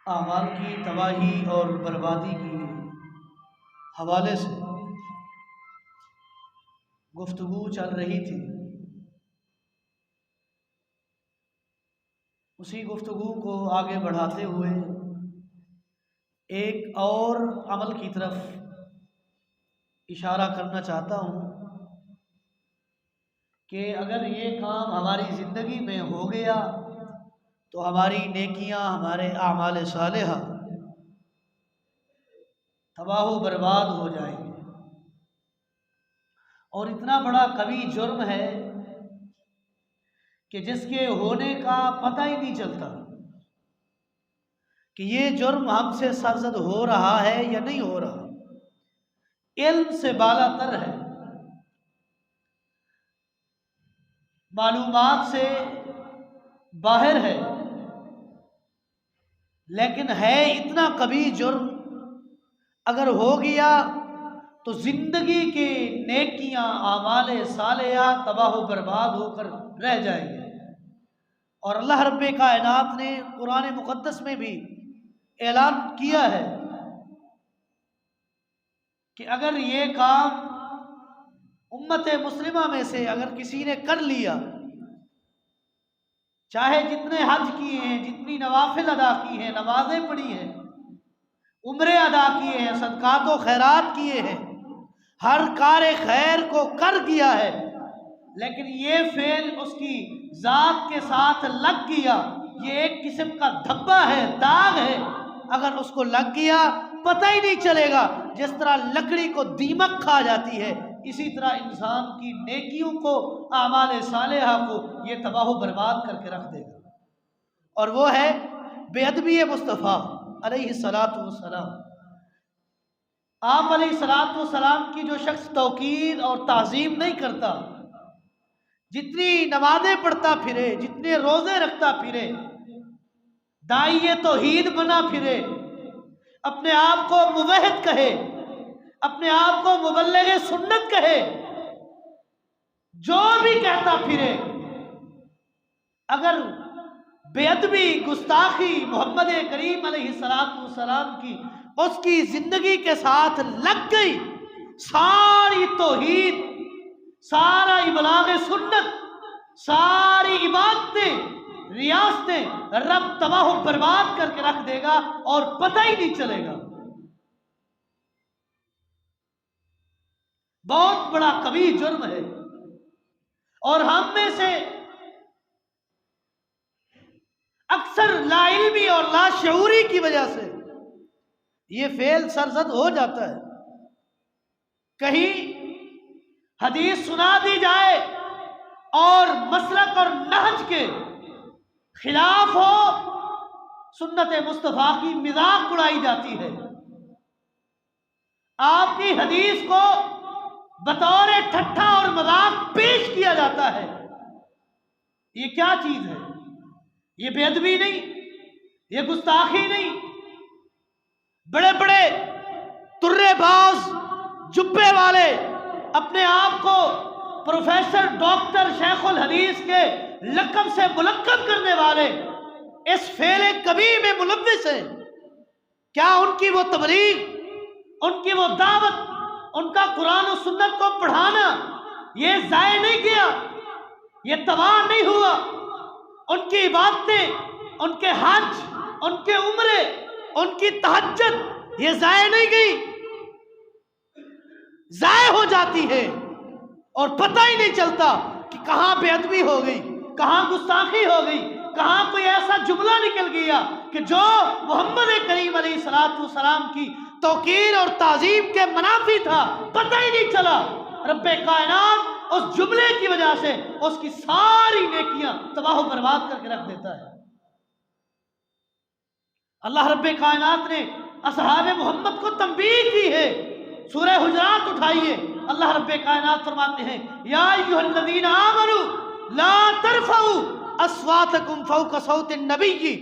اعمال کی تباہی اور بربادی کی حوالے سے گفتگو چل رہی تھی۔ اسی گفتگو کو آگے بڑھاتے ہوئے ایک اور عمل کی طرف اشارہ کرنا چاہتا ہوں کہ اگر یہ کام ہماری زندگی میں ہو گیا تو ہماری نیکیاں، ہمارے اعمال صالحہ تباہ و برباد ہو جائیں گے۔ اور اتنا بڑا کبھی جرم ہے کہ جس کے ہونے کا پتہ ہی نہیں چلتا کہ یہ جرم ہم سے سرزد ہو رہا ہے یا نہیں ہو رہا، علم سے بالا تر ہے، معلومات سے باہر ہے، لیکن ہے اتنا کبھی جرم اگر ہو گیا تو زندگی کے نیکیاں، اعمال صالحہ تباہ و برباد ہو کر رہ جائیں گے۔ اور اللہ رب کائنات نے قرآن مقدس میں بھی اعلان کیا ہے کہ اگر یہ کام امت مسلمہ میں سے اگر کسی نے کر لیا، چاہے جتنے حج کیے ہیں، جتنی نوافل ادا کی ہیں، نمازیں پڑھی ہیں، عمرے ادا کیے ہیں، صدقات و خیرات کیے ہیں، ہر کار خیر کو کر دیا ہے، لیکن یہ فعل اس کی ذات کے ساتھ لگ گیا، یہ ایک قسم کا دھبا ہے، داغ ہے، اگر اس کو لگ گیا پتہ ہی نہیں چلے گا۔ جس طرح لکڑی کو دیمک کھا جاتی ہے، اسی طرح انسان کی نیکیوں کو، اعمال صالحہ کو یہ تباہ و برباد کر کے رکھ دے گا۔ اور وہ ہے بے ادبی مصطفیٰ علیہ السلام۔ آپ علیہ السلام کی جو شخص توقیر اور تعظیم نہیں کرتا، جتنی نمازیں پڑھتا پھرے، جتنے روزے رکھتا پھرے، داعی توحید بنا پھرے، اپنے آپ کو موحد کہے، اپنے آپ کو مبلغ سنت کہے، جو بھی کہتا پھرے، اگر بے ادبی، گستاخی محمد کریم علیہ السلام کی اس کی زندگی کے ساتھ لگ گئی، ساری توحید، سارا ابلاغ سنت، ساری عبادتیں، ریاستیں رب تباہ و برباد کر کے رکھ دے گا اور پتہ ہی نہیں چلے گا۔ بہت بڑا کبھی جرم ہے، اور ہم میں سے اکثر لا علمی اور لا شعوری کی وجہ سے یہ فعل سرزد ہو جاتا ہے۔ کہیں حدیث سنا دی جائے اور مسلک اور نہج کے خلاف ہو، سنت مصطفیٰ کی مذاق اڑائی جاتی ہے، آپ کی حدیث کو بطور ٹھٹھا اور مذاق پیش کیا جاتا ہے۔ یہ کیا چیز ہے؟ یہ بے ادبی نہیں، یہ گستاخی نہیں۔ بڑے بڑے ترے باز، جبے والے، اپنے آپ کو پروفیسر، ڈاکٹر، شیخ الحدیث کے لقب سے ملقب کرنے والے اس فعل کبھی میں ملوث ہیں۔ کیا ان کی وہ تبلیغ، ان کی وہ دعوت، ان کا قرآن و سنت کو پڑھانا یہ ضائع نہیں کیا، یہ تباہ نہیں ہوا؟ ان کی عبادتیں، ان کے حج، ان کے عمرے، ان کی تہجد یہ ضائع نہیں گئی؟ ضائع ہو جاتی ہے اور پتہ ہی نہیں چلتا کہ کہاں بے ادبی ہو گئی، کہاں گستاخی ہو گئی، کہاں کوئی ایسا جملہ نکل گیا کہ جو محمد کریم علیہ السلام کی توقیر اور تعظیم کے منافی تھا، پتہ ہی نہیں چلا۔ رب کائنات اس جملے کی وجہ سے اس کی ساری نیکیاں تباہ و برباد کر کے رکھ دیتا ہے۔ اللہ رب کائنات نے اصحاب محمد کو تنبیہ کی ہے۔ سورہ حجرات اٹھائیے، اللہ رب کائنات فرماتے ہیں، یا ایھا الذین آمنوا لا ترفعوا اصواتکم فوق صوت النبی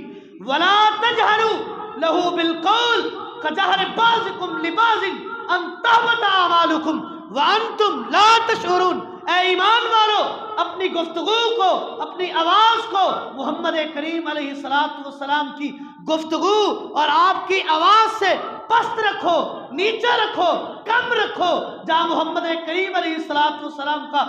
ولا تجہروا لہ بالقول کجہر بعضکم لبعض ان تحبط اعمالکم وانتم لا تشعرون۔ اے ایمان والو اپنی گفتگو کو، اپنی آواز کو محمد کریم علیہ السلام کی گفتگو اور آپ کی آواز سے پست رکھو، نیچے رکھو، کم رکھو۔ جہاں محمد کریم علیہ السلام کا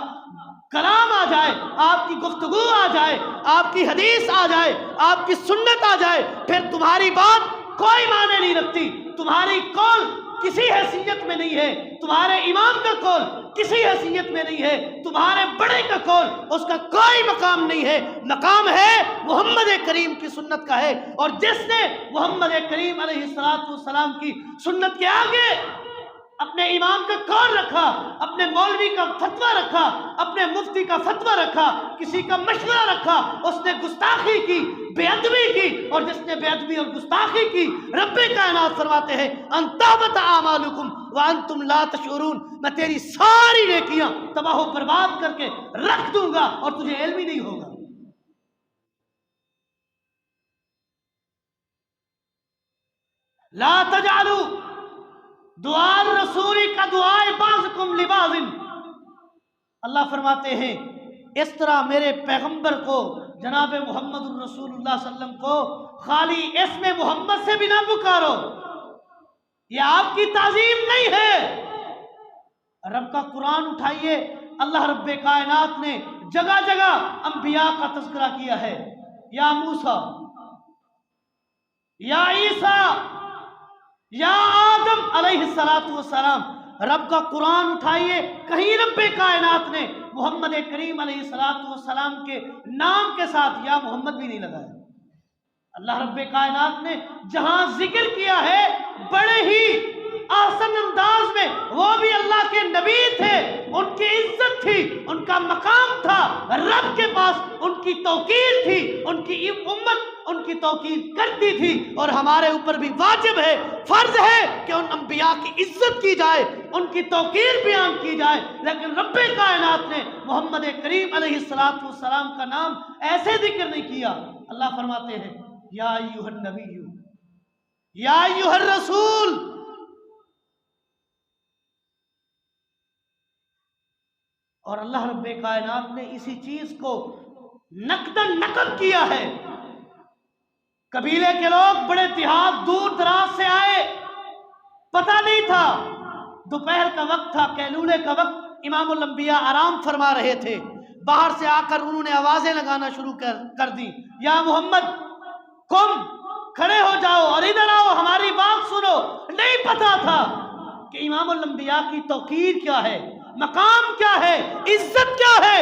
کلام آ جائے، آپ کی گفتگو آ جائے، آپ کی حدیث آ جائے، آپ کی سنت آ جائے، پھر تمہاری بات کوئی معنی نہیں رکھتی، تمہاری قول کسی حیثیت میں نہیں ہے، تمہارے امام کا قول کسی حیثیت میں نہیں ہے، تمہارے بڑے کا قول اس کا کوئی مقام نہیں ہے، مقام ہے محمد کریم کی سنت کا ہے۔ اور جس نے محمد کریم علیہ السلام کی سنت کے آگے اپنے امام کا قول رکھا، اپنے مولوی کا فتویٰ رکھا، اپنے مفتی کا فتویٰ رکھا، کسی کا مشورہ رکھا، اس نے گستاخی کی، بے ادبی کی، اور جس نے بے ادبی اور گستاخی کی رب کائنات فرماتے ہیں ان تحبط اعمالکم وانتم لا تشعرون، میں تیری ساری نیکیاں تباہ و برباد کر کے رکھ دوں گا اور تجھے علم ہی نہیں ہوگا۔ لا تجعلوا دعاء الرسول کا دعائے بعضکم لبعض، اللہ فرماتے ہیں اس طرح میرے پیغمبر کو جناب محمد الرسول اللہ صلی اللہ علیہ وسلم کو خالی اسم محمد سے بھی نہ پکارو، یہ آپ کی تعظیم نہیں ہے۔ رب کا قرآن اٹھائیے، اللہ رب کائنات نے جگہ جگہ انبیاء کا تذکرہ کیا ہے، یا موسیٰ، یا عیسیٰ، یا آدم علیہ السلام۔ رب کا قرآن اٹھائیے، کہیں رب کائنات نے محمد کریم علیہ السلام کے نام کے ساتھ یا محمد بھی نہیں لگایا۔ اللہ رب کائنات نے جہاں ذکر کیا ہے بڑے ہی احسن انداز میں، وہ بھی اللہ کے نبی تھے، ان کی عزت تھی، ان کا مقام تھا، رب کے پاس ان کی توقیر تھی، ان کی امت ان کی توقیر کرتی تھی، اور ہمارے اوپر بھی واجب ہے، فرض ہے کہ ان انبیاء کی عزت کی جائے، ان کی توقیر بیان کی جائے۔ لیکن رب کائنات نے محمد کریم علیہ السلام کا نام ایسے ذکر نہیں کیا۔ اللہ فرماتے ہیں یا ایھا النبی، یا ایھا الرسول، اور اللہ رب کائنات نے اسی چیز کو نقداً نقل کیا ہے۔ قبیلے کے لوگ بڑے دیہات دور دراز سے آئے، پتہ نہیں تھا، دوپہر کا وقت تھا، قیلولے کا وقت، امام الانبیاء آرام فرما رہے تھے، باہر سے آ کر انہوں نے آوازیں لگانا شروع کر دی، یا محمد قم، کھڑے ہو جاؤ اور ادھر آؤ، ہماری بات سنو۔ نہیں پتا تھا کہ امام الانبیاء کی توقیر کیا ہے، مقام کیا ہے، عزت کیا ہے۔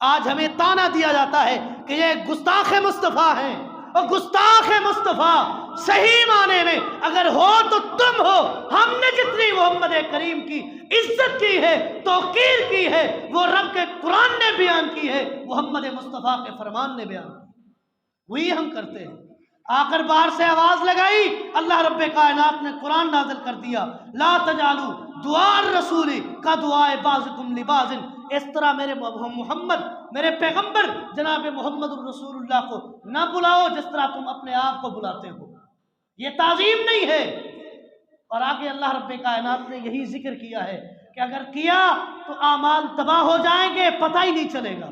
آج ہمیں تانا دیا جاتا ہے کہ یہ گستاخ مصطفیٰ ہیں، اور گستاخ مصطفیٰ صحیح معنی میں اگر ہو تو تم ہو۔ ہم نے جتنی محمد کریم کی عزت کی ہے، توقیر کی ہے، وہ رب کے قرآن نے بیان کی ہے، محمد مصطفیٰ کے فرمان نے بیان کی، وہی ہم کرتے ہیں۔ آ کر باہر سے آواز لگائی، اللہ رب کائنات نے قرآن نازل کر دیا، لا تجعلوا دعاء الرسول کا دعائے بعضکم لبعض، اس طرح میرے محمد، میرے پیغمبر جناب محمد الرسول اللہ کو نہ بلاؤ جس طرح تم اپنے آپ کو بلاتے ہو، یہ تعظیم نہیں ہے۔ اور آگے اللہ رب کائنات نے یہی ذکر کیا ہے کہ اگر کیا تو اعمال تباہ ہو جائیں گے، پتہ ہی نہیں چلے گا۔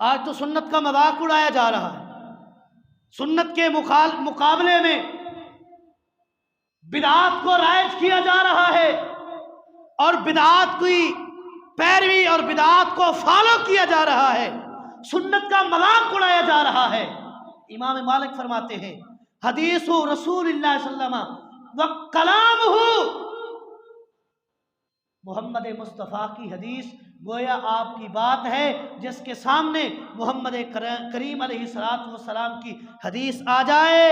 آج تو سنت کا مذاق اڑایا جا رہا ہے، سنت کے مقابلے میں بدعات کو رائج کیا جا رہا ہے، اور بدعات کی پیروی اور بدعات کو فالو کیا جا رہا ہے، سنت کا مذاق اڑایا جا رہا ہے۔ امام مالک فرماتے ہیں حدیث رسول اللہ صلی اللہ علیہ وسلم وکلامہ، محمد مصطفیٰ کی حدیث گویا آپ کی بات ہے، جس کے سامنے محمد کریم علیہ السلام کی حدیث آ جائے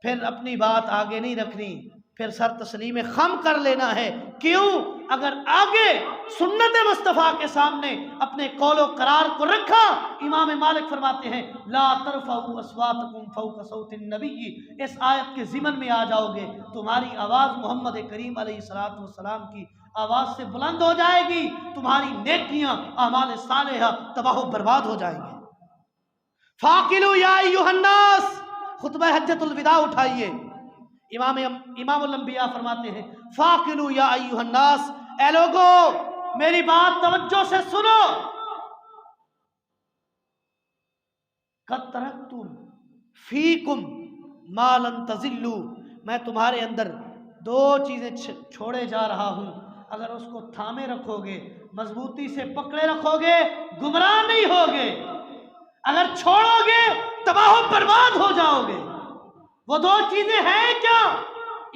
پھر اپنی بات آگے نہیں رکھنی، پھر سر تسلیم خم کر لینا ہے۔ کیوں؟ اگر آگے سنت مصطفیٰ کے سامنے اپنے قول و قرار کو رکھا، امام مالک فرماتے ہیں لا ترفعوا اصواتکم فوق صوت النبی، اس آیت کے ضمن میں آ جاؤ گے، تمہاری آواز محمد کریم علیہ السلام کی آواز سے بلند ہو جائے گی، تمہاری نیکیاں اعمال صالحہ تباہ و برباد ہو جائیں گے۔ فاقلوا یا ایھا الناس، خطبہ حجۃ الوداع اٹھائیے، امام الانبیاء فرماتے ہیں فاقلو یا ایھا الناس، اے لوگو میری بات توجہ سے سنو، قد ترکتم فیکم ما لن تضلوا، میں تمہارے اندر دو چیزیں چھوڑے جا رہا ہوں، اگر اس کو تھامے رکھو گے، مضبوطی سے پکڑے رکھو گے، گمراہ نہیں ہوگے، اگر چھوڑو گے تباہ و برباد ہو جاؤ گے۔ وہ دو چیزیں ہیں کیا؟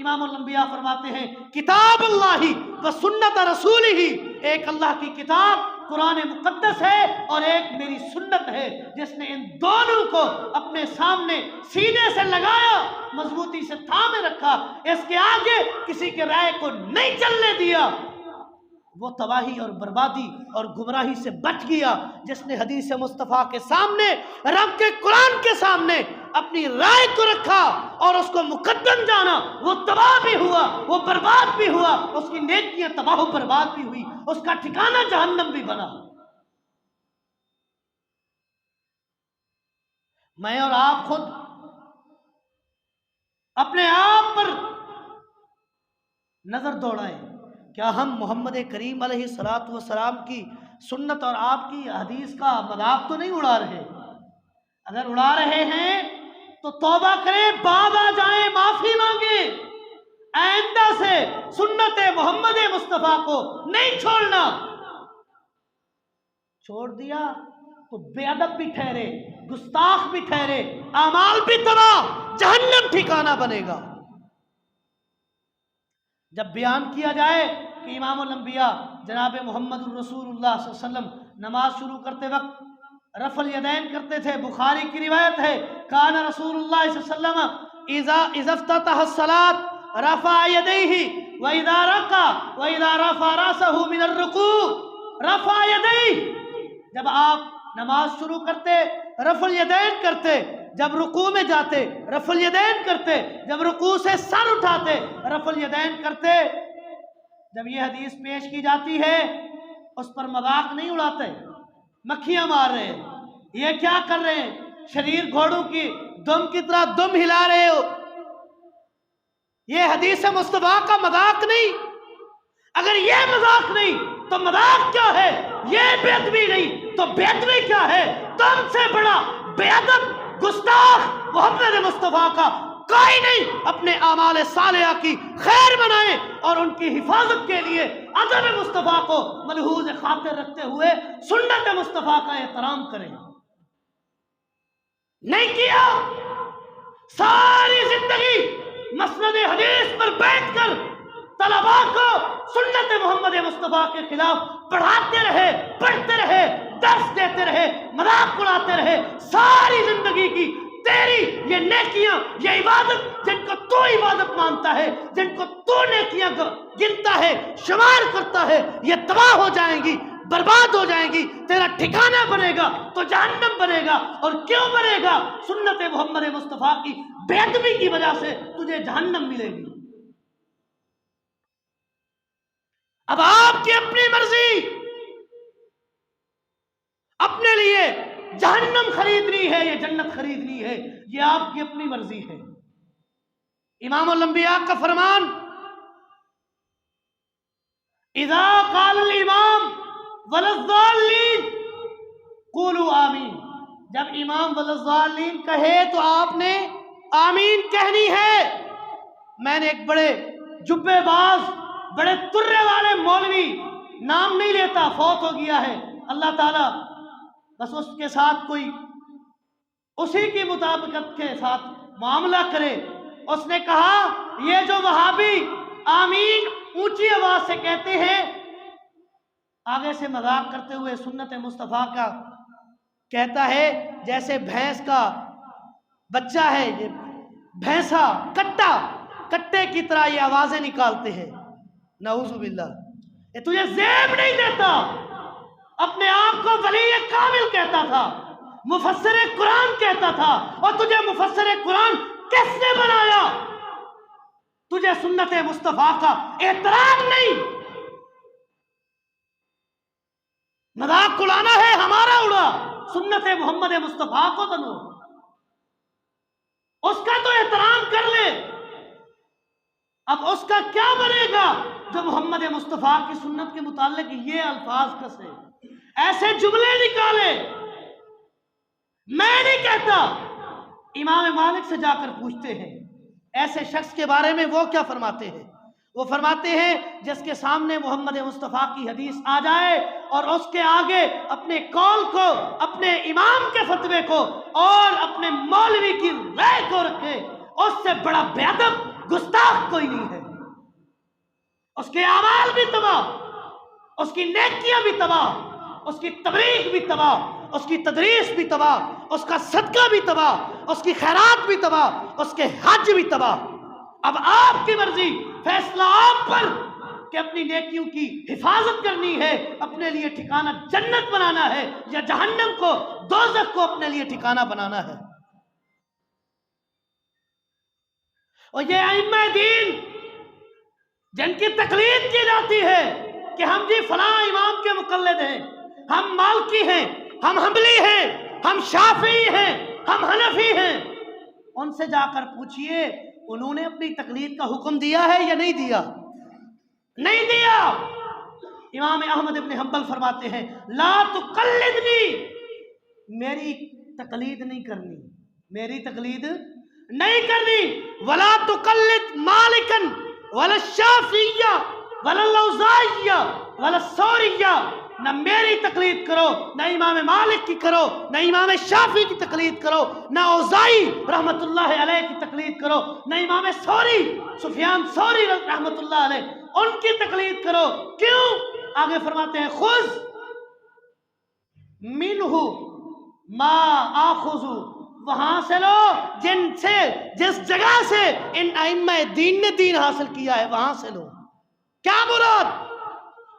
امام الانبیاء فرماتے ہیں کتاب اللہ و سنت رسول ہی، ایک اللہ کی کتاب قرآن مقدس ہے اور ایک میری سنت ہے، جس نے ان دونوں کو اپنے سامنے سینے سے لگایا، مضبوطی سے تھامے رکھا، اس کے آگے کسی کے رائے کو نہیں چلنے دیا، وہ تباہی اور بربادی اور گمراہی سے بچ گیا۔ جس نے حدیث مصطفیٰ کے سامنے، رب کے قرآن کے سامنے اپنی رائے کو رکھا اور اس کو مقدم جانا، وہ تباہ بھی ہوا، وہ برباد بھی ہوا، اس کی نیکیاں تباہ و برباد بھی ہوئی، اس کا ٹھکانہ جہنم بھی بنا۔ میں اور آپ خود اپنے آپ پر نظر دوڑائیں، کیا ہم محمد کریم علیہ السلام کی سنت اور آپ کی حدیث کا مذاق تو نہیں اڑا رہے؟ اگر اڑا رہے ہیں تو توبہ کریں، بعد آ جائیں، معافی مانگیں، آئندہ سے سنت محمد مصطفیٰ کو نہیں چھوڑنا۔ چھوڑ دیا تو بے ادب بھی ٹھہرے، گستاخ بھی ٹھہرے، اعمال بھی تباہ، جہنم ٹھکانہ بنے گا۔ جب بیان کیا جائے کہ امام الانبیاء جناب محمد الرسول اللہ صلی اللہ علیہ وسلم نماز شروع کرتے وقت رفع الیدین کرتے تھے، بخاری کی روایت ہے کان رسول اللہ صلی اللہ علیہ وسلم اذا افتتح الصلاة رفع یدیہ واذا رکع واذا رفع راسہ من الرکوع رفع یدیہ، جب آپ نماز شروع کرتے رفع الیدین کرتے، جب رکوع میں جاتے رفع الیدین کرتے، جب رکوع سے سر اٹھاتے رفع الیدین کرتے۔ جب یہ حدیث پیش کی جاتی ہے اس پر مذاق نہیں اڑاتے، مکھیاں مار رہے ہیں، یہ کیا کر رہے ہیں، شریر گھوڑوں کی دم کی طرح دم ہلا رہے ہو، یہ حدیث مصطفیٰ کا مذاق نہیں۔ اگر یہ مذاق نہیں تو مذاق کیا ہے؟ یہ بے ادبی نہیں تو بے ادبی کیا ہے؟ تم سے بڑا بے ادب گستاخ محمد مصطفیٰ کا کوئی نہیں۔ اپنے اعمال صالحہ کی خیر بنائیں اور ان کی حفاظت کے لیے ادب مصطفیٰ کو ملحوظ خاطر رکھتے ہوئے سنت مصطفیٰ کا احترام کریں۔ نہیں کیا، ساری زندگی مسند حدیث پر بیٹھ کر طلباء کو سنت محمد مصطفیٰ کے خلاف پڑھاتے رہے، پڑھتے رہے، درس دیتے رہے، مذاق اڑاتے رہے، ساری زندگی کی تیری یہ نیکیاں، یہ عبادت جن کو تو عبادت مانتا ہے، جن کو تو نیکیاں گنتا ہے، شمار کرتا ہے، یہ تباہ ہو جائیں گی، برباد ہو جائیں گی، تیرا ٹھکانہ بنے گا تو جہنم بنے گا۔ اور کیوں بنے گا؟ سنت محمد مصطفیٰ کی بے ادبی کی وجہ سے تجھے جہنم ملے گی۔ اب آپ کی اپنی مرضی، اپنے لیے جہنم خریدنی ہے یا جنت خریدنی ہے، یہ آپ کی اپنی مرضی ہے۔ امام الانبیاء کا فرمان اذا قال الامام ولا الضالین قولوا آمین، جب امام ولا الضالین کہے تو آپ نے آمین کہنی ہے۔ میں نے ایک بڑے جبے باز، بڑے ترے والے مولوی، نام نہیں لیتا، فوت ہو گیا ہے، اللہ تعالیٰ بس اس کے ساتھ کوئی اسی کی مطابقت کے ساتھ معاملہ کرے، اس نے کہا یہ جو وہابی آمین اونچی آواز سے کہتے ہیں، آگے سے مذاق کرتے ہوئے سنت مصطفیٰ کا کہتا ہے جیسے بھینس کا بچہ ہے، یہ بھینسا کٹے کی طرح یہ آوازیں نکالتے ہیں، نعوذ باللہ۔ یہ تجھے زیب نہیں دیتا، اپنے آپ کو ولی کامل کہتا تھا، مفسر قرآن کہتا تھا، اور تجھے مفسر قرآن کس نے بنایا؟ تجھے سنت مصطفیٰ کا احترام نہیں، مذاق اڑانا ہے، ہمارا اڑا، سنت محمد مصطفیٰ کو بنو، اس کا تو احترام کر لے۔ اب اس کا کیا بنے گا جو محمد مصطفیٰ کی سنت کے متعلق یہ الفاظ کسے، ایسے جملے نکالے؟ میں نہیں کہتا، امام مالک سے جا کر پوچھتے ہیں ایسے شخص کے بارے میں وہ کیا فرماتے ہیں۔ وہ فرماتے ہیں جس کے سامنے محمد مصطفیٰ کی حدیث آ جائے اور اس کے آگے اپنے قول کو، اپنے امام کے فتوے کو اور اپنے مولوی کی رائے کو رکھے، اس سے بڑا بے ادب گستاخ کوئی نہیں ہے۔ اس کے اعمال بھی تباہ، اس کی نیکیاں بھی تباہ، اس کی تبلیغ بھی تباہ، اس کی تدریس بھی تباہ، اس کا صدقہ بھی تباہ، اس کی خیرات بھی تباہ، اس کے حج بھی تباہ۔ اب آپ کی مرضی، فیصلہ آپ پر کہ اپنی نیکیوں کی حفاظت کرنی ہے، اپنے لیے ٹھکانہ جنت بنانا ہے یا جہنم کو، دوزخ کو اپنے لیے ٹھکانہ بنانا ہے۔ اور یہ ائمہ دین جن کی تقلید کی جاتی ہے کہ ہم جی فلاں امام کے مقلد ہیں، ہم مالکی ہیں، ہم حنبلی ہیں، ہم شافعی ہیں، ہم حنفی ہیں، ان سے جا کر پوچھئے انہوں نے اپنی تقلید کا حکم دیا ہے یا نہیں دیا؟ نہیں دیا۔ امام احمد ابن حنبل فرماتے ہیں لا تقلدنی، میری تقلید نہیں کرنی، میری تقلید نہیں کرنی، ولا تقلد مالکا ولا الشافعیہ ولا الاوزاعیہ ولا الثوریہ، نہ میری تقلید کرو، نہ امام مالک کی کرو، نہ امام شافعی کی تقلید کرو، نہ اوزاعی رحمت اللہ علیہ کی تقلید کرو، نہ امام ثوری سفیان ثوری رحمت اللہ علیہ ان کی تقلید کرو۔ کیوں؟ آگے فرماتے ہیں خذ منہ ما آخذ، وہاں سے لو جس جگہ سے ان ائمہ دین نے دین حاصل کیا ہے، وہاں سے لو۔ کیا مراد؟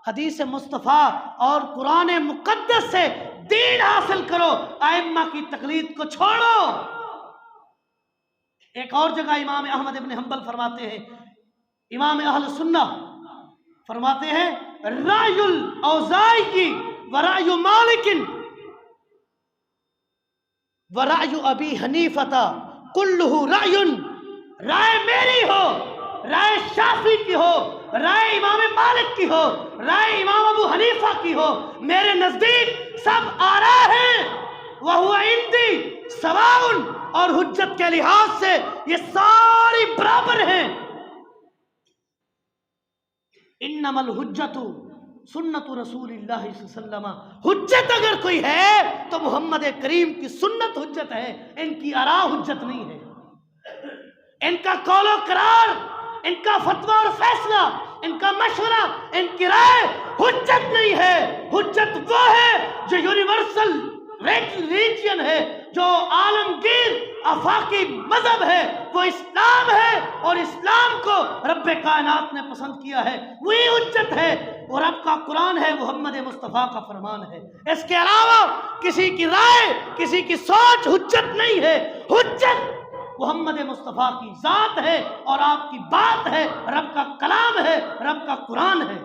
حدیث مصطفیٰ اور قرآن مقدس سے دین حاصل کرو، ائمہ کی تقلید کو چھوڑو۔ ایک اور جگہ امام احمد ابن حنبل فرماتے ہیں، امام اہل سنہ فرماتے ہیں رائے الاوزاعی ورائے مالک ورائے ابی حنیفہ کلہ رائے، رائے میری ہو، رائے شافعی کی ہو، رائے امام مالک کی ہو، رائے امام ابو حنیفہ کی ہو، میرے نزدیک سب آراء ہیں، وَهُوَ عِنْدِي سَوَاءٌ، اور حجت کے لحاظ سے یہ ساری برابر ہیں۔ انما الحجت سنت رسول اللہ صلی اللہ علیہ وسلم، حجت اگر کوئی ہے تو محمد کریم کی سنت حجت ہے، ان کی آراء حجت نہیں ہے، ان کا قول و قرار، ان کا فتویٰ اور فیصلہ، ان کا مشورہ، ان کی رائے حجت نہیں ہے۔ حجت وہ ہے جو یونیورسل ریلیجن ہے، جو عالمگیر آفاقی مذہب ہے، وہ اسلام ہے، اور اسلام کو رب کائنات نے پسند کیا ہے، وہی حجت ہے، اور رب کا قرآن ہے، محمد مصطفیٰ کا فرمان ہے۔ اس کے علاوہ کسی کی رائے، کسی کی سوچ حجت نہیں ہے۔ حجت محمد مصطفیٰ کی ذات ہے اور آپ کی بات ہے، رب کا کلام ہے، رب کا قرآن ہے۔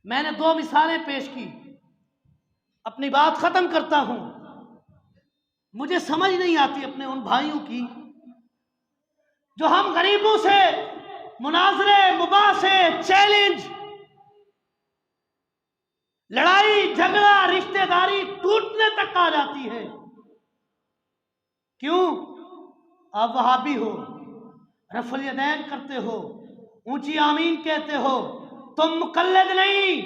میں نے 2 مثالیں پیش کی، اپنی بات ختم کرتا ہوں۔ مجھے سمجھ نہیں آتی اپنے ان بھائیوں کی جو ہم غریبوں سے مناظرے، مباحثے، چیلنج، لڑائی جھگڑا، رشتہ داری ٹوٹنے تک آ جاتی ہے۔ کیوں؟ آپ وہابی ہو، رفع الیدین کرتے ہو، اونچی آمین کہتے ہو، تم مقلد نہیں۔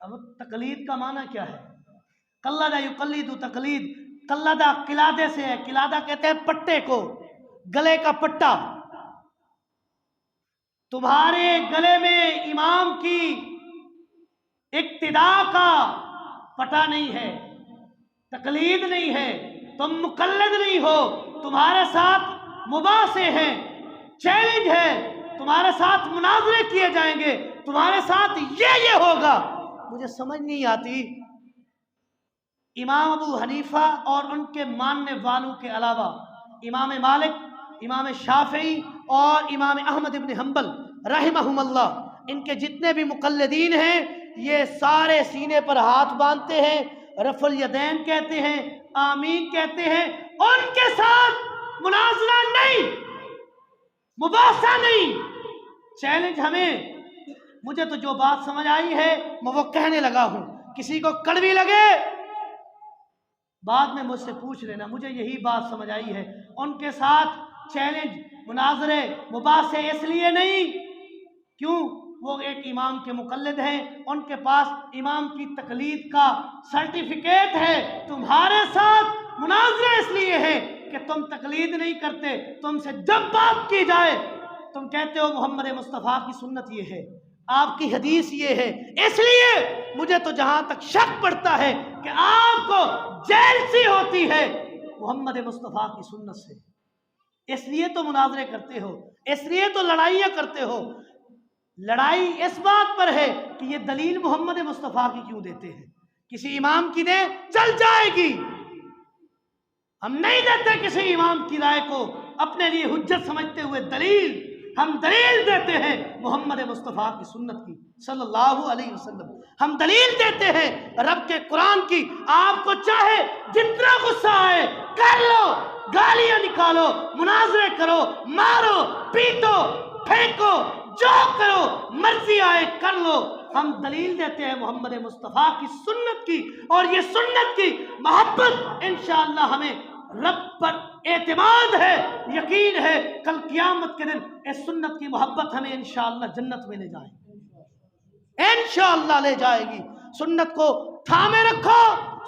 اب تقلید کا معنی کیا ہے؟ قلد یقلد تقلید، قلدہ قلادے سے ہے، قلادہ کہتے ہیں پٹے کو، گلے کا پٹا۔ تمہارے گلے میں امام کی اقتداء کا پٹا نہیں ہے، تقلید نہیں ہے، تم مقلد نہیں ہو، تمہارے ساتھ مباحثے ہیں، چیلنج ہے، تمہارے ساتھ مناظرے کیے جائیں گے، تمہارے ساتھ یہ ہوگا۔ مجھے سمجھ نہیں آتی، امام ابو حنیفہ اور ان کے ماننے والوں کے علاوہ امام مالک، امام شافعی اور امام احمد ابن حنبل رحمہم اللہ، ان کے جتنے بھی مقلدین ہیں یہ سارے سینے پر ہاتھ باندھتے ہیں، رفع الیدین کہتے ہیں، آمین کہتے ہیں، ان کے ساتھ مناظرہ نہیں، مباحثہ نہیں، چیلنج ہمیں، مجھے تو جو بات سمجھ آئی ہے میں وہ کہنے لگا ہوں، کسی کو کڑوی لگے بعد میں مجھ سے پوچھ لینا، مجھے یہی بات سمجھ آئی ہے۔ ان کے ساتھ چیلنج، مناظرے، مباحثے اس لیے نہیں، کیوں؟ وہ ایک امام کے مقلد ہیں، ان کے پاس امام کی تقلید کا سرٹیفکیٹ ہے۔ تمہارے ساتھ مناظرے اس لیے ہے کہ تم تقلید نہیں کرتے، تم سے جب بات کی جائے تم کہتے ہو محمد مصطفیٰ کی سنت یہ ہے، آپ کی حدیث یہ ہے، اس لیے مجھے تو جہاں تک شک پڑتا ہے کہ آپ کو جیل سی ہوتی ہے محمد مصطفیٰ کی سنت سے، اس لیے تو مناظرے کرتے ہو، اس لیے تو لڑائیاں کرتے ہو۔ لڑائی اس بات پر ہے کہ یہ دلیل محمد مصطفیٰ کی کیوں دیتے ہیں، کسی امام کی دیں چل جائے گی، ہم نہیں دیتے کسی امام کی رائے کو اپنے لیے حجت سمجھتے ہوئے دلیل، ہم دلیل دیتے ہیں محمد مصطفیٰ کی سنت کی صلی اللہ علیہ وسلم، ہم دلیل دیتے ہیں رب کے قرآن کی۔ آپ کو چاہے جتنا غصہ آئے کر لو، گالیاں نکالو، مناظرے کرو، مارو، پیٹو، پھینکو، جو کرو، مرضی آئے کر لو، ہم دلیل دیتے ہیں محمد مصطفیٰ کی سنت کی، اور یہ سنت کی محبت انشاءاللہ ہمیں رب پر اعتماد ہے، یقین ہے کل قیامت کے دن اس سنت کی محبت ہمیں انشاءاللہ جنت میں لے جائے گی، انشاءاللہ لے جائے گی۔ سنت کو تھامے رکھو،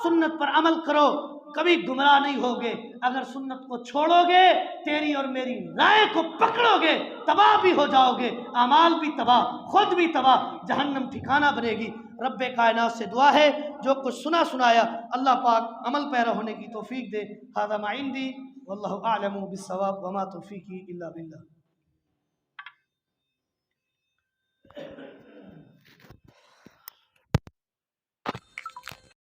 سنت پر عمل کرو، کبھی گمراہ نہیں ہوگے۔ اگر سنت کو چھوڑو گے، تیری اور میری رائے کو پکڑو گے، تباہ بھی ہو جاؤ گے، اعمال بھی تباہ، خود بھی تباہ، جہنم ٹھکانہ بنے گی۔ رب کائنات سے دعا ہے جو کچھ سنایا اللہ پاک عمل پیرا ہونے کی توفیق دے۔ ھذا ما عندی واللہ اعلم بالصواب وما توفیقی الا باللہ۔